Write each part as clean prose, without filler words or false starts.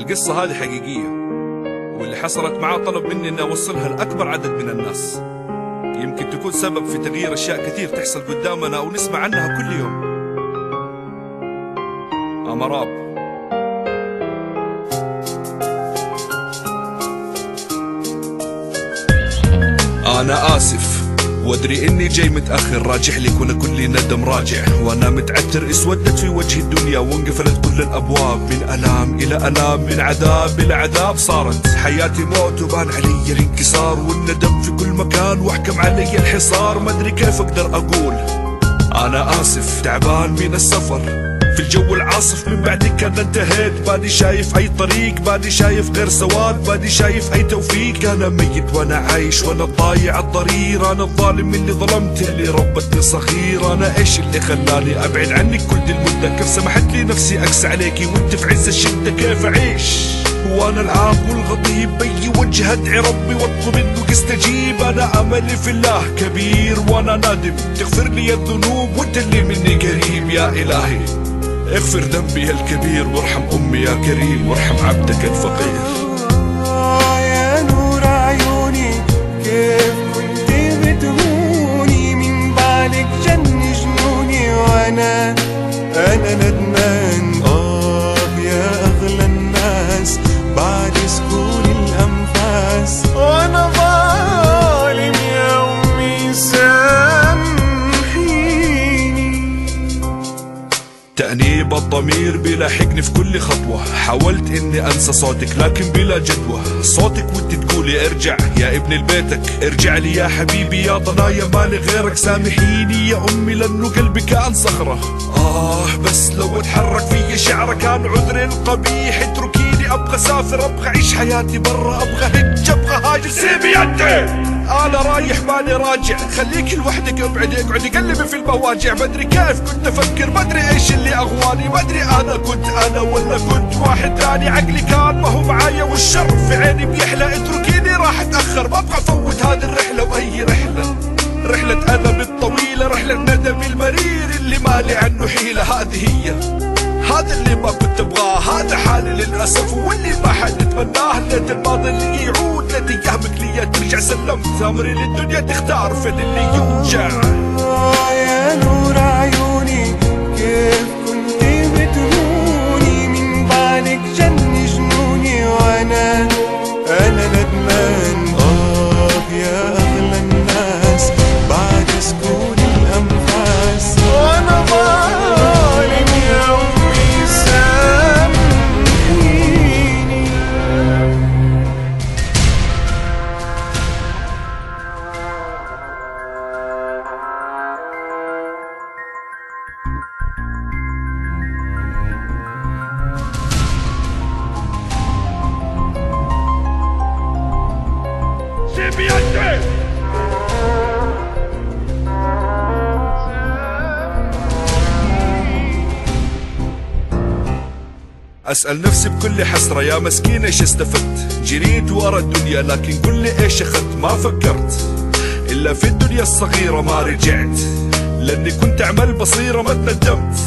القصة هذه حقيقية، واللي حصلت معاه طلب مني اني اوصلها لاكبر عدد من الناس. يمكن تكون سبب في تغيير اشياء كثير تحصل قدامنا او نسمع عنها كل يوم. أمراب. انا اسف وادري اني جاي متاخر، راجح لك وانا كلي ندم راجع، وانا متعتر اسودت في وجه الدنيا وانقفلت كل الابواب، من الام الى الام، من عذاب الى عذاب، صارت حياتي موت وبان علي الانكسار والندم في كل مكان واحكم علي الحصار، ما ادري كيف اقدر اقول انا اسف، تعبان من السفر في الجو العاصف، من بعدك انا انتهيت، ماني شايف اي طريق، ماني شايف غير سواد، ماني شايف اي توفيق، انا ميت وانا عايش وانا ضايع الضرير، انا الظالم اللي ظلمت اللي ربتني صغير، انا ايش اللي خلاني ابعد عنك كل دي المدة، كيف سمحت لي نفسي اقسى عليكي وانت في عز الشدة، كيف اعيش وانا العاق والغضيب، بي وجه ادعي ربي واطلب انه يستجيب، انا املي في الله كبير وانا نادم، تغفر لي الذنوب وانت اللي مني قريب، يا الهي اغفر ذنبي الكبير وارحم امي يا كريم وارحم عبدك الفقير. يا نور عيوني كيف كنت بتهوني، من بالك جن جنوني وانا ندمان، يا اغلى الناس بعد سكون الانفاس، وانا ظالم يا امي تأنيب الضمير بيلاحقني في كل خطوة، حاولت اني انسى صوتك لكن بلا جدوى، صوتك وانت تقولي ارجع يا ابن البيتك، ارجع لي يا حبيبي يا ضنايا مالي غيرك، سامحيني يا امي لانه قلبي كان صخرة، بس لو اتحرك في شعرك كان عذري القبيح، اتركيني ابغى اسافر، ابغى اعيش حياتي برا، ابغى هج ابغى هاجر، سيبي يدي انا رايح ماني راجع، خليك لوحدك ابعدي اقعدي قلبي في المواجع، مدري كيف كنت افكر، مدري ايش اللي اغواني، مدري انا كنت انا ولا كنت واحد ثاني، عقلي كان ما هو معايا والشر في عيني بيحلى، اتركيني راح اتاخر، ما ابغى افوت هذه الرحله، واي رحله ألم الطويله، رحله ندم المرير اللي مالي عنه حيله، هذه هي هذا اللي ما كنت ابغاه، هذا حالي للاسف واللي ما حد يتمناه، ليت الماضي اللي يعود، ليت ايامك لي ترجع، سلمت امري للدنيا تختار في اللي يوجع. يا نور عيوني كيف كنت بتهوني، من بالك جن جنوني وانا ندمان، يا اغلى الناس بعد سكون الانفاس، وانا ظالم يا امي سامحيني. سيبي يدي أسأل نفسي بكل حسرة يا مسكين ايش استفدت، جريت ورا الدنيا لكن قل لي ايش اخذت، ما فكرت إلا في الدنيا الصغيرة، ما رجعت لأني كنت أعمل بصيرة، ما تندمت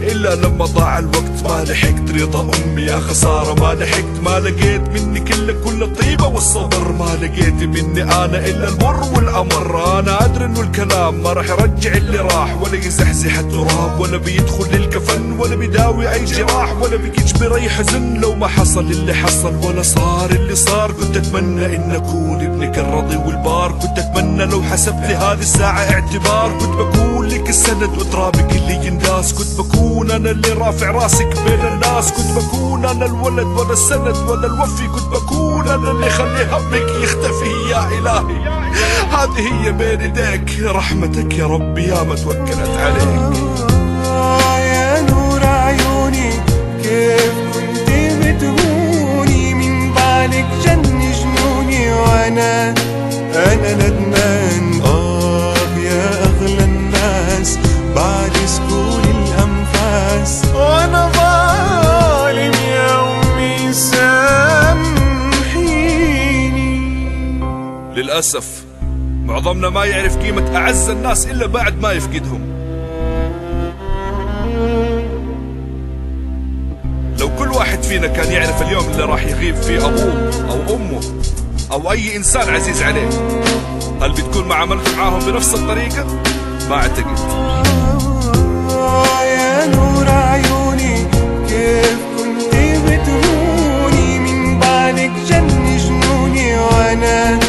إلا لما ضاع الوقت، ما لحقت رضا أمي يا خسارة، ما لحقت، ما لقيت مني كل الطيبة والصبر، ما لقيت مني أنا إلا المر والأمر، أنا أدري إنه الكلام ما راح يرجع اللي راح، ولا يزحزح التراب، ولا بيدخل للكفن، ولا بيداوي أي جراح، ولا بيجبر أي حزن لو ما حصل اللي حصل، ولا صار اللي صار، كنت أتمنى إن أكون ابنك الرضي والبار، كنت أتمنى لو حسبت لي هذه الساعة اعتبار، كنت بكون لك السند وترابك اللي ينداس، كنت بكون أنا اللي رافع راسك بين الناس، كنت بكون أنا الولد ولا السند ولا الوفي، كنت بكون أنا اللي خلي همك يختفي، يا إلهي هذه هي بين يديك، رحمتك يا ربي يا ما توكلت عليك. يا نور عيوني كيف كنت بتهوني، من بالك جن جنوني وانا ندمان، يا اغلى الناس بعد سكون الانفاس، وانا ظالم يا امي سامحيني. للأسف معظمنا ما يعرف قيمة أعز الناس إلا بعد ما يفقدهم. لو كل واحد فينا كان يعرف اليوم اللي راح يغيب فيه أبوه أو أمه أو أي إنسان عزيز عليه. هل بتكون معاملتك معاهم بنفس الطريقة؟ ما أعتقد. يا نور عيوني كيف كنت بتهوني، من بعدك جن جنوني، وأنا